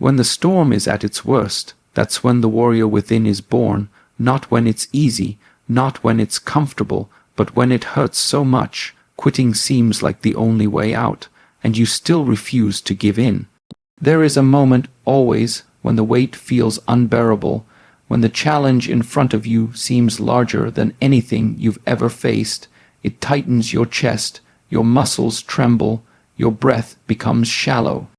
When the storm is at its worst, that's when the warrior within is born, not when it's easy, not when it's comfortable, but when it hurts so much, quitting seems like the only way out, and you still refuse to give in. There is a moment always when the weight feels unbearable, when the challenge in front of you seems larger than anything you've ever faced. It tightens your chest, your muscles tremble, your breath becomes shallow.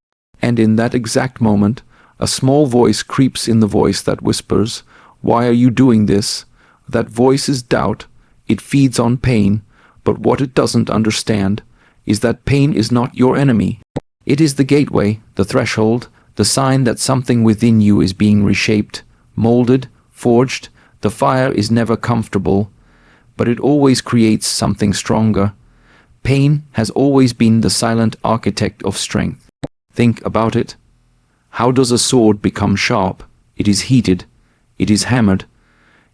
And in that exact moment, a small voice creeps in the voice that whispers, "Why are you doing this?" That voice is doubt. It feeds on pain, but what it doesn't understand is that pain is not your enemy. It is the gateway, the threshold, the sign that something within you is being reshaped, molded, forged. The fire is never comfortable, but it always creates something stronger. Pain has always been the silent architect of strength. Think about it. How does a sword become sharp? It is heated. It is hammered.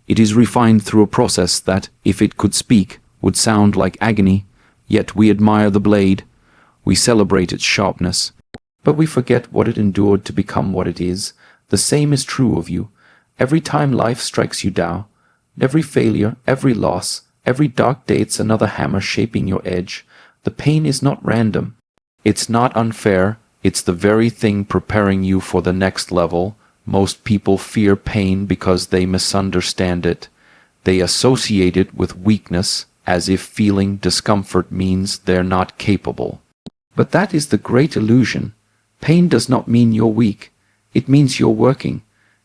It is refined through a process that, if it could speak, would sound like agony. Yet we admire the blade. We celebrate its sharpness. But we forget what it endured to become what it is. The same is true of you. Every time life strikes you down, every failure, every loss, every dark day, it's another hammer shaping your edge. The pain is not random. It's not unfair. It's the very thing preparing you for the next level. Most people fear pain because they misunderstand it. They associate it with weakness, as if feeling discomfort means they're not capable. But that is the great illusion. Pain does not mean you're weak. It means you're working.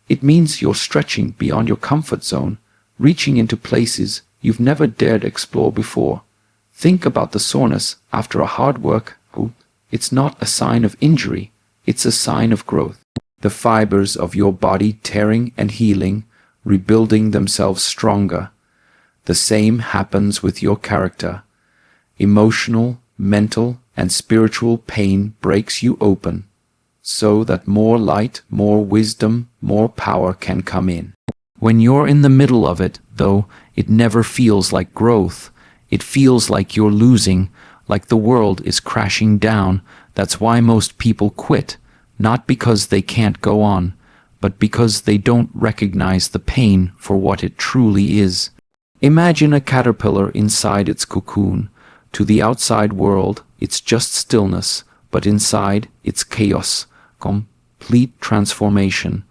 It means you're stretching beyond your comfort zone, reaching into places you've never dared explore before. Think about the soreness after a hard work. It's not a sign of injury. It's a sign of growth. The fibers of your body tearing and healing, rebuilding themselves stronger. The same happens with your character. Emotional, mental, and spiritual pain breaks you open, so that more light, more wisdom, more power can come in. When you're in the middle of it, though, it never feels like growth. It feels like you're losing, like the world is crashing down. That's why most people quit, not because they can't go on, but because they don't recognize the pain for what it truly is. Imagine a caterpillar inside its cocoon. To the outside world, it's just stillness, but inside, it's chaos, complete transformation.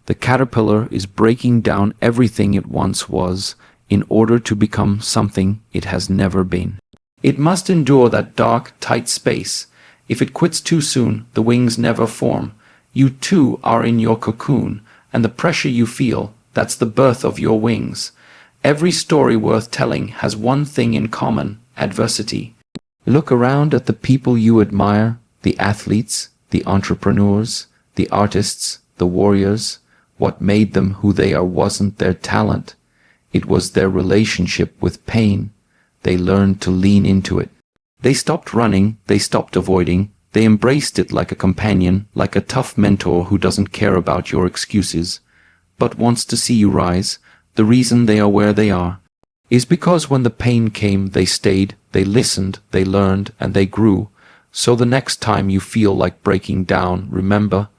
The caterpillar is breaking down everything it once was in order to become something it has never been. It must endure that dark, tight space. If it quits too soon, the wings never form. You too are in your cocoon, and the pressure you feel, that's the birth of your wings. Every story worth telling has one thing in common: adversity. Look around at the people you admire, the athletes, the entrepreneurs, the artists, the warriors. What made them who they are wasn't their talent. It was their relationship with pain. They learned to lean into it. They stopped running, they stopped avoiding, they embraced it like a companion, like a tough mentor who doesn't care about your excuses, but wants to see you rise. The reason they are where they are is because when the pain came, they stayed, they listened, they learned, and they grew. So the next time you feel like breaking down, remember,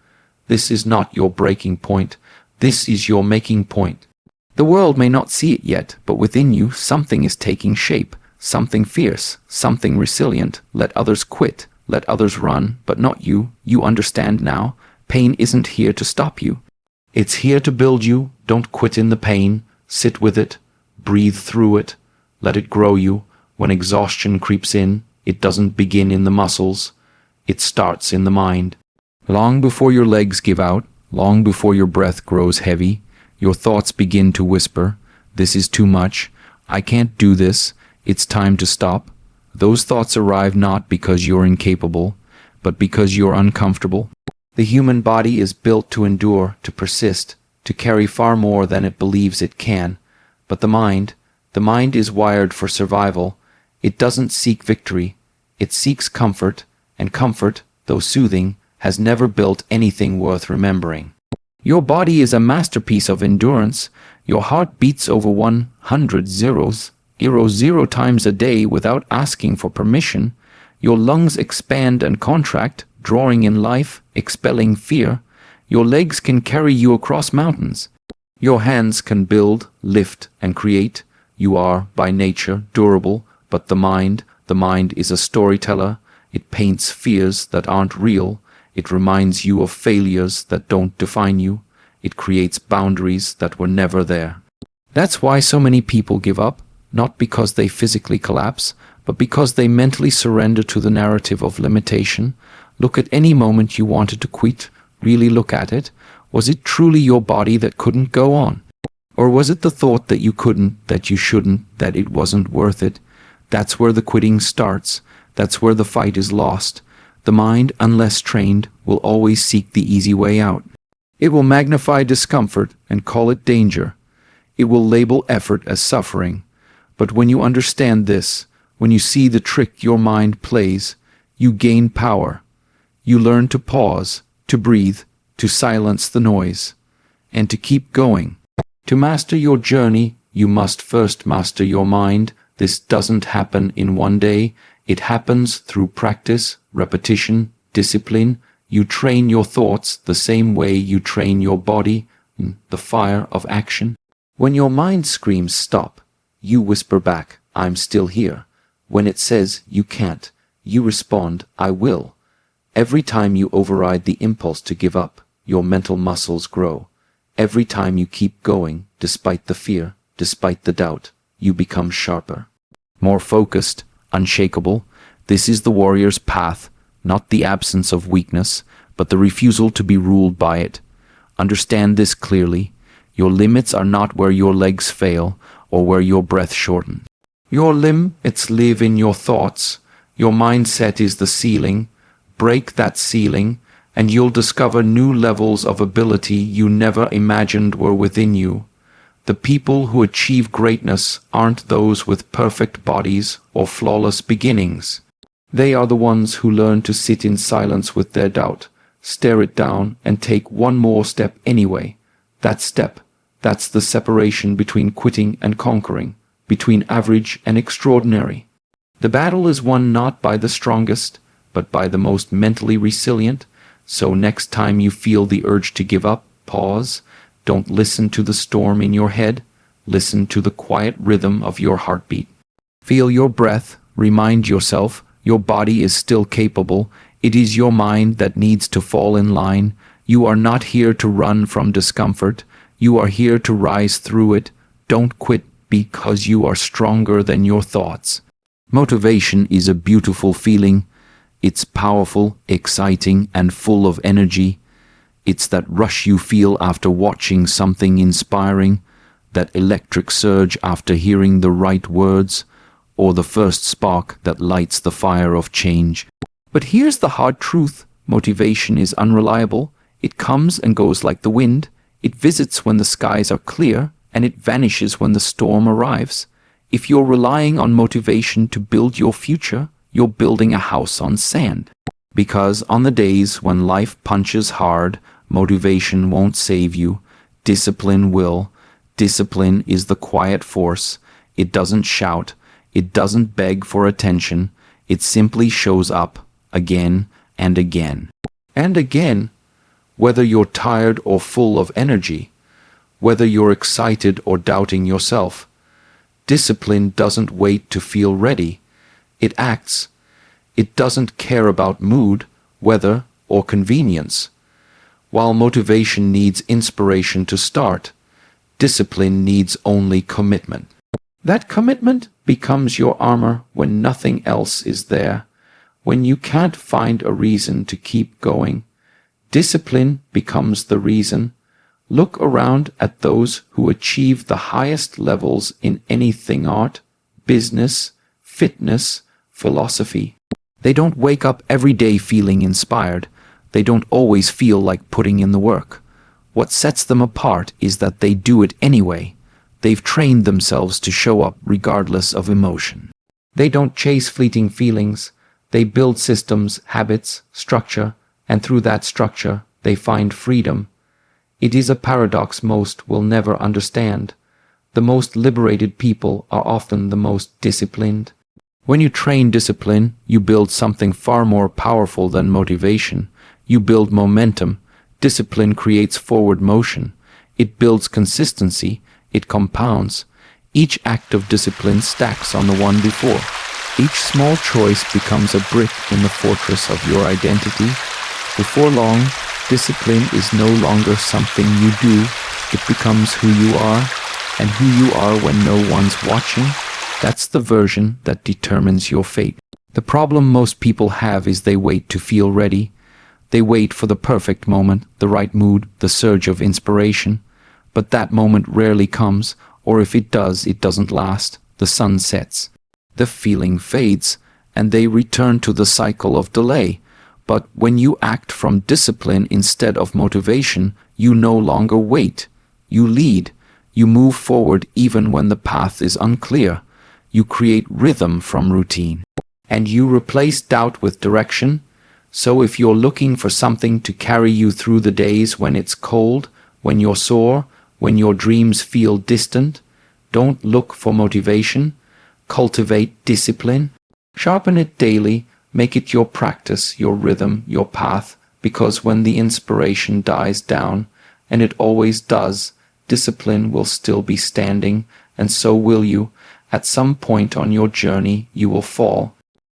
this is not your breaking point. This is your making point. The world may not see it yet, but within you something is taking shape, something fierce, something resilient. Let others quit, let others run, but not you. You understand now. Pain isn't here to stop you. It's here to build you. Don't quit in the pain. Sit with it. Breathe through it. Let it grow you. When exhaustion creeps in, it doesn't begin in the muscles. It starts in the mind. Long before your legs give out, long before your breath grows heavy, your thoughts begin to whisper, "This is too much. I can't do this. It's time to stop." Those thoughts arrive not because you're incapable, but because you're uncomfortable. The human body is built to endure, to persist, to carry far more than it believes it can. But the mind is wired for survival. It doesn't seek victory. It seeks comfort, and comfort, though soothing, has never built anything worth remembering. Your body is a masterpiece of endurance. Your heart beats over 100 zero times a day without asking for permission. Your lungs expand and contract, drawing in life, expelling fear. Your legs can carry you across mountains. Your hands can build, lift, and create. You are, by nature, durable, but the mind is a storyteller. It paints fears that aren't real. It reminds you of failures that don't define you. It creates boundaries that were never there. That's why so many people give up, not because they physically collapse, but because they mentally surrender to the narrative of limitation. Look at any moment you wanted to quit. Really look at it. Was it truly your body that couldn't go on? Or was it the thought that you couldn't, that you shouldn't, that it wasn't worth it? That's where the quitting starts. That's where the fight is lost. The mind, unless trained, will always seek the easy way out. It will magnify discomfort and call it danger. It will label effort as suffering. But when you understand this, when you see the trick your mind plays, you gain power. You learn to pause, to breathe, to silence the noise, and to keep going. To master your journey, you must first master your mind. This doesn't happen in one day. It happens through practice, repetition, discipline. You train your thoughts the same way you train your body, the fire of action. When your mind screams stop, you whisper back, I'm still here. When it says you can't, you respond, I will. Every time you override the impulse to give up, your mental muscles grow. Every time you keep going, despite the fear, despite the doubt, you become sharper, more focused, unshakable. This is the warrior's path, not the absence of weakness, but the refusal to be ruled by it. Understand this clearly. Your limits are not where your legs fail or where your breath shortens. Your limits live in your thoughts. Your mindset is the ceiling. Break that ceiling, and you'll discover new levels of ability you never imagined were within you. The people who achieve greatness aren't those with perfect bodies or flawless beginnings. They are the ones who learn to sit in silence with their doubt, stare it down, and take one more step anyway. That step, that's the separation between quitting and conquering, between average and extraordinary. The battle is won not by the strongest, but by the most mentally resilient. So next time you feel the urge to give up, pause. Don't listen to the storm in your head. Listen to the quiet rhythm of your heartbeat. Feel your breath. Remind yourself your body is still capable. It is your mind that needs to fall in line. You are not here to run from discomfort. You are here to rise through it. Don't quit because you are stronger than your thoughts. Motivation is a beautiful feeling. It's powerful, exciting, and full of energy. It's that rush you feel after watching something inspiring, that electric surge after hearing the right words, or the first spark that lights the fire of change. But here's the hard truth. Motivation is unreliable. It comes and goes like the wind. It visits when the skies are clear, and it vanishes when the storm arrives. If you're relying on motivation to build your future, you're building a house on sand. Because on the days when life punches hard, motivation won't save you. Discipline will. Discipline is the quiet force. It doesn't shout. It doesn't beg for attention. It simply shows up again and again. And again, whether you're tired or full of energy, whether you're excited or doubting yourself. Discipline doesn't wait to feel ready. It acts. It doesn't care about mood, weather, or convenience. While motivation needs inspiration to start, discipline needs only commitment. That commitment becomes your armor when nothing else is there, when you can't find a reason to keep going. Discipline becomes the reason. Look around at those who achieve the highest levels in anything: art, business, fitness, philosophy. They don't wake up every day feeling inspired. They don't always feel like putting in the work. What sets them apart is that they do it anyway. They've trained themselves to show up regardless of emotion. They don't chase fleeting feelings. They build systems, habits, structure, and through that structure, they find freedom. It is a paradox most will never understand. The most liberated people are often the most disciplined. When you train discipline, you build something far more powerful than motivation. You build momentum. Discipline creates forward motion. It builds consistency. It compounds. Each act of discipline stacks on the one before. Each small choice becomes a brick in the fortress of your identity. Before long, discipline is no longer something you do. It becomes who you are, and who you are when no one's watching. That's the version that determines your fate. The problem most people have is they wait to feel ready. They wait for the perfect moment, the right mood, the surge of inspiration. But that moment rarely comes, or if it does, it doesn't last. The sun sets. The feeling fades, and they return to the cycle of delay. But when you act from discipline instead of motivation, you no longer wait. You lead. You move forward even when the path is unclear. You create rhythm from routine. And you replace doubt with direction. So if you're looking for something to carry you through the days when it's cold, when you're sore, when your dreams feel distant, don't look for motivation. Cultivate discipline. Sharpen it daily. Make it your practice, your rhythm, your path, because when the inspiration dies down, and it always does, discipline will still be standing, and so will you. At some point on your journey, you will fall.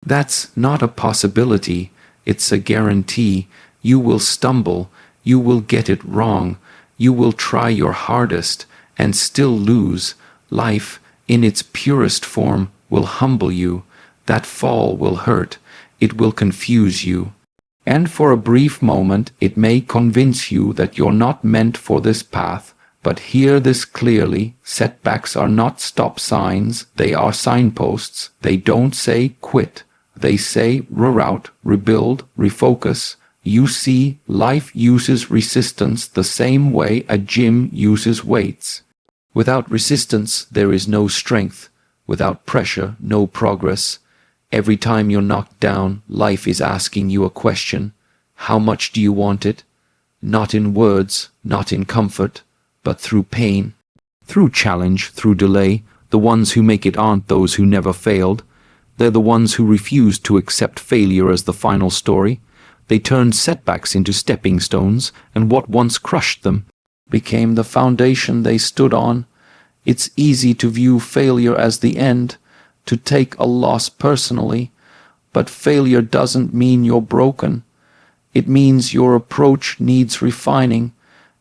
That's not a possibility. It's a guarantee. You will stumble. You will get it wrong. You will try your hardest and still lose. Life, in its purest form, will humble you. That fall will hurt. It will confuse you. And for a brief moment, it may convince you that you're not meant for this path. But hear this clearly. Setbacks are not stop signs. They are signposts. They don't say quit. They say reroute, rebuild, refocus. You see, life uses resistance the same way a gym uses weights. Without resistance, there is no strength. Without pressure, no progress. Every time you're knocked down, life is asking you a question. How much do you want it? Not in words, not in comfort, but through pain. Through challenge, through delay. The ones who make it aren't those who never failed. They're the ones who refuse to accept failure as the final story. They turned setbacks into stepping stones, and what once crushed them became the foundation they stood on. It's easy to view failure as the end, to take a loss personally, but failure doesn't mean you're broken. It means your approach needs refining.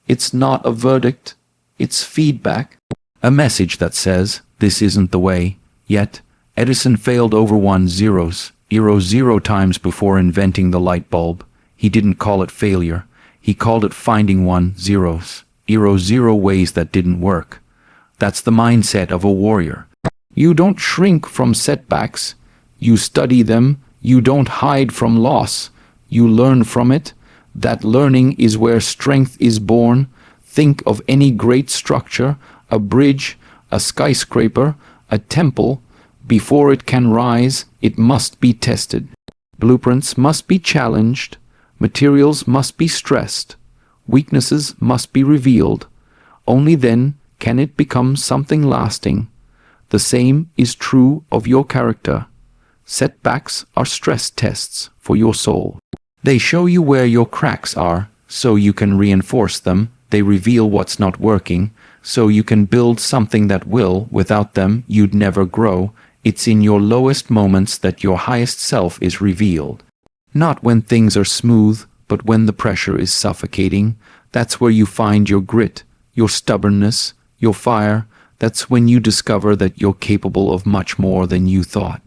It's not a verdict, it's feedback. A message that says, this isn't the way. Yet, Edison failed over 0 times before inventing the light bulb. He didn't call it failure. He called it finding 0 ways that didn't work. That's the mindset of a warrior. You don't shrink from setbacks. You study them. You don't hide from loss. You learn from it. That learning is where strength is born. Think of any great structure, a bridge, a skyscraper, a temple. Before it can rise, it must be tested. Blueprints must be challenged. Materials must be stressed. Weaknesses must be revealed. Only then can it become something lasting. The same is true of your character. Setbacks are stress tests for your soul. They show you where your cracks are, so you can reinforce them. They reveal what's not working, so you can build something that will. Without them, you'd never grow. It's in your lowest moments that your highest self is revealed. Not when things are smooth, but when the pressure is suffocating. That's where you find your grit, your stubbornness, your fire. That's when you discover that you're capable of much more than you thought.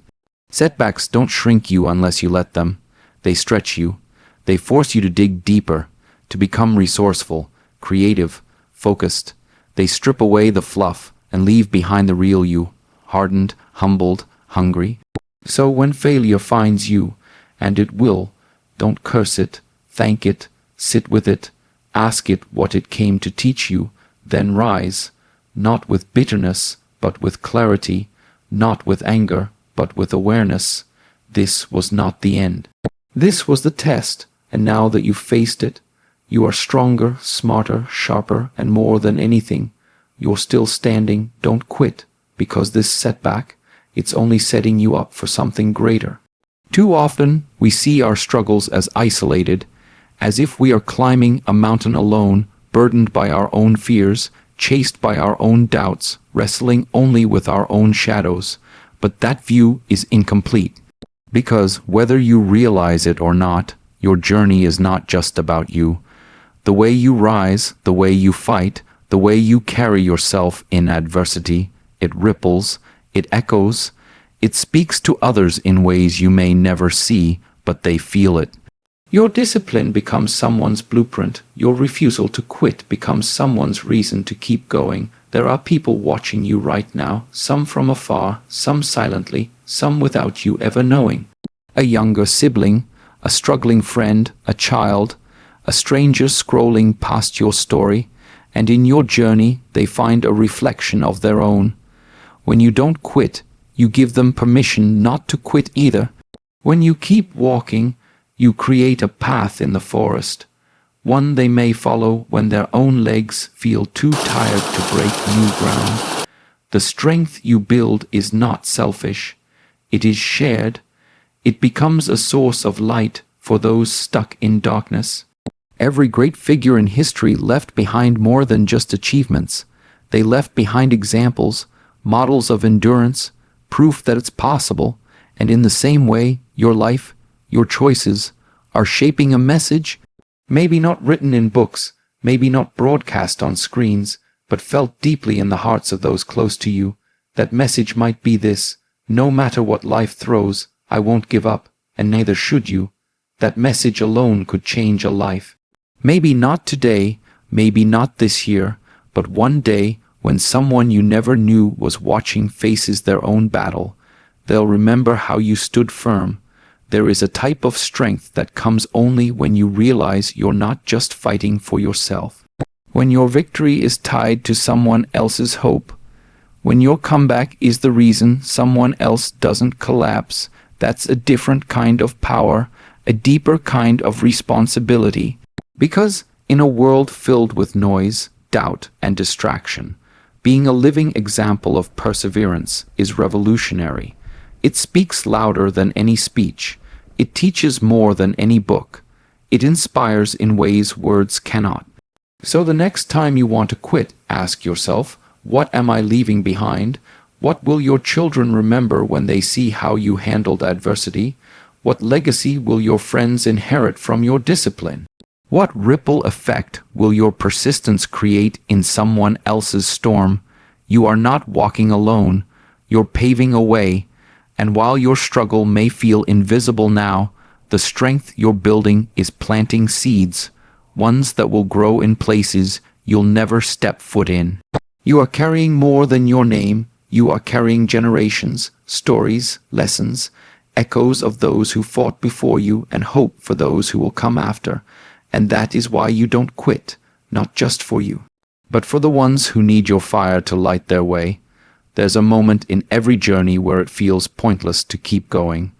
Setbacks don't shrink you unless you let them. They stretch you. They force you to dig deeper, to become resourceful, creative, focused. They strip away the fluff and leave behind the real you, hardened, humbled, hungry. So when failure finds you, and it will, don't curse it, thank it, sit with it, ask it what it came to teach you, then rise, not with bitterness, but with clarity, not with anger, but with awareness. This was not the end. This was the test, and now that you've faced it, you are stronger, smarter, sharper, and more than anything. You're still standing. Don't quit, because this setback, it's only setting you up for something greater. Too often, we see our struggles as isolated, as if we are climbing a mountain alone, burdened by our own fears, chased by our own doubts, wrestling only with our own shadows. But that view is incomplete. Because whether you realize it or not, your journey is not just about you. The way you rise, the way you fight, the way you carry yourself in adversity, it ripples, it echoes, it speaks to others in ways you may never see, but they feel it. Your discipline becomes someone's blueprint. Your refusal to quit becomes someone's reason to keep going. There are people watching you right now, some from afar, some silently, some without you ever knowing. A younger sibling, a struggling friend, a child, a stranger scrolling past your story, and in your journey they find a reflection of their own. When you don't quit, you give them permission not to quit either. When you keep walking, you create a path in the forest, one they may follow when their own legs feel too tired to break new ground. The strength you build is not selfish. It is shared. It becomes a source of light for those stuck in darkness. Every great figure in history left behind more than just achievements. They left behind examples, models of endurance, proof that it's possible, and in the same way, your life, your choices, are shaping a message, maybe not written in books, maybe not broadcast on screens, but felt deeply in the hearts of those close to you. That message might be this: no matter what life throws, I won't give up, and neither should you. That message alone could change a life. Maybe not today, maybe not this year, but one day, when someone you never knew was watching faces their own battle, they'll remember how you stood firm. There is a type of strength that comes only when you realize you're not just fighting for yourself. When your victory is tied to someone else's hope, when your comeback is the reason someone else doesn't collapse, that's a different kind of power, a deeper kind of responsibility. Because in a world filled with noise, doubt, and distraction, being a living example of perseverance is revolutionary. It speaks louder than any speech. It teaches more than any book. It inspires in ways words cannot. So the next time you want to quit, ask yourself, what am I leaving behind? What will your children remember when they see how you handled adversity? What legacy will your friends inherit from your discipline? What ripple effect will your persistence create in someone else's storm? You are not walking alone. You're paving a way. And while your struggle may feel invisible now, the strength you're building is planting seeds, ones that will grow in places you'll never step foot in. You are carrying more than your name. You are carrying generations, stories, lessons, echoes of those who fought before you, and hope for those who will come after. And that is why you don't quit, not just for you, but for the ones who need your fire to light their way. There's a moment in every journey where it feels pointless to keep going,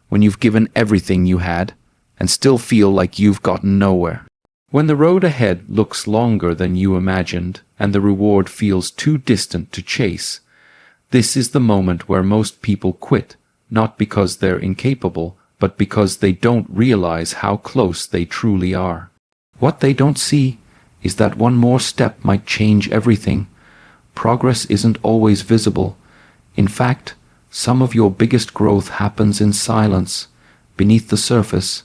when you've given everything you had, and still feel like you've gotten nowhere. When the road ahead looks longer than you imagined, and the reward feels too distant to chase, this is the moment where most people quit, not because they're incapable, but because they don't realize how close they truly are. What they don't see is that one more step might change everything. Progress isn't always visible. In fact, some of your biggest growth happens in silence, beneath the surface,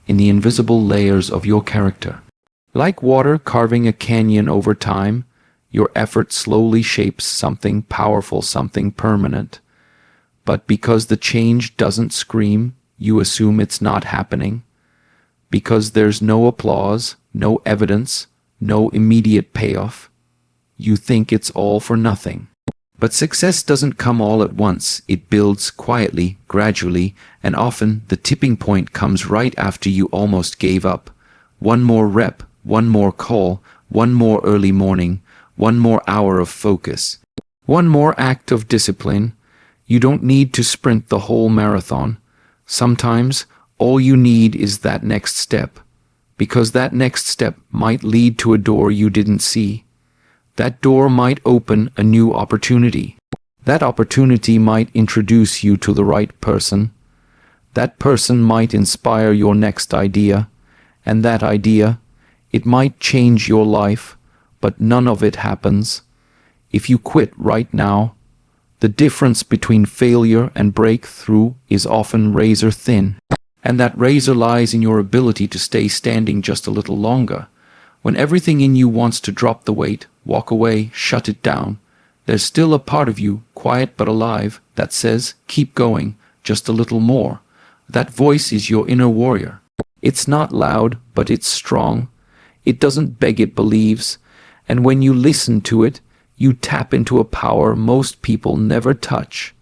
in the invisible layers of your character. Like water carving a canyon over time, your effort slowly shapes something powerful, something permanent. But because the change doesn't scream, you assume it's not happening. Because there's no applause, no evidence, no immediate payoff, you think it's all for nothing. But success doesn't come all at once. It builds quietly, gradually, and often the tipping point comes right after you almost gave up. One more rep, one more call, one more early morning, one more hour of focus, one more act of discipline. You don't need to sprint the whole marathon. Sometimes all you need is that next step, because that next step might lead to a door you didn't see. That door might open a new opportunity. That opportunity might introduce you to the right person. That person might inspire your next idea. And that idea, it might change your life, but none of it happens if you quit right now. The difference between failure and breakthrough is often razor thin, and that razor lies in your ability to stay standing just a little longer. When everything in you wants to drop the weight, walk away, shut it down, there's still a part of you, quiet but alive, that says, keep going, just a little more. That voice is your inner warrior. It's not loud, but it's strong. It doesn't beg, it believes. And when you listen to it, you tap into a power most people never touch.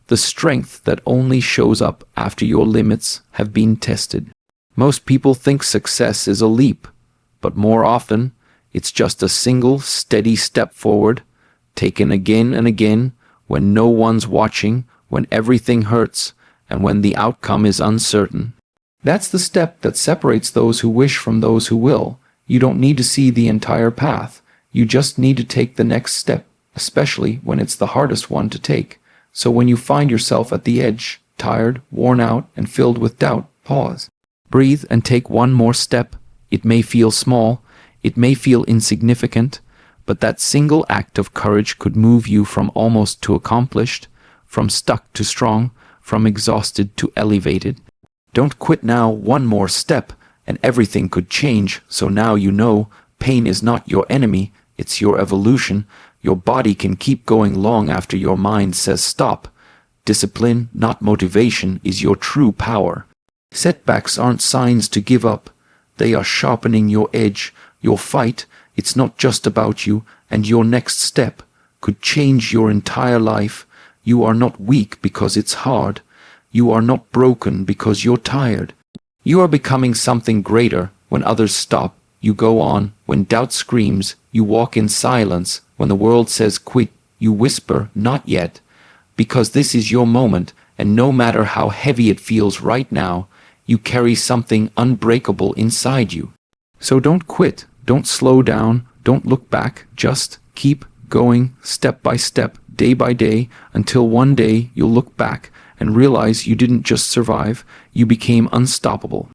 The strength that only shows up after your limits have been tested. Most people think success is a leap, but more often, it's just a single, steady step forward, taken again and again, when no one's watching, when everything hurts, and when the outcome is uncertain. That's the step that separates those who wish from those who will. You don't need to see the entire path. You just need to take the next step, especially when it's the hardest one to take. So when you find yourself at the edge, tired, worn out, and filled with doubt, pause. Breathe and take one more step. It may feel small, it may feel insignificant, but that single act of courage could move you from almost to accomplished, from stuck to strong, from exhausted to elevated. Don't quit now. One more step, and everything could change. So now you know, pain is not your enemy, it's your evolution. Your body can keep going long after your mind says stop. Discipline, not motivation, is your true power. Setbacks aren't signs to give up. They are sharpening your edge, your fight. It's not just about you, and your next step could change your entire life. You are not weak because it's hard. You are not broken because you're tired. You are becoming something greater. When others stop, you go on. When doubt screams, you walk in silence. When the world says quit, you whisper, not yet. Because this is your moment, and no matter how heavy it feels right now, you carry something unbreakable inside you. So don't quit, don't slow down, don't look back, just keep going step by step, day by day, until one day you'll look back and realize you didn't just survive, you became unstoppable.